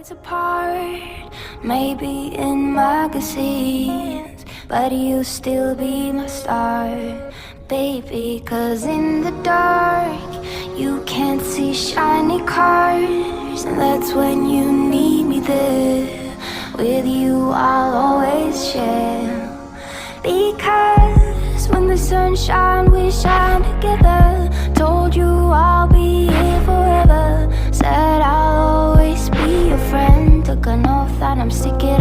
words apart, maybe in magazines, but you still be my star, baby. Cause in the dark, you can't see shiny cars, and that's when you need me there. With you I'll always share, because when the sun shines, we shine together. Told you I'll be here forever, said I'll always be your friend. Took an oath that I'm sticking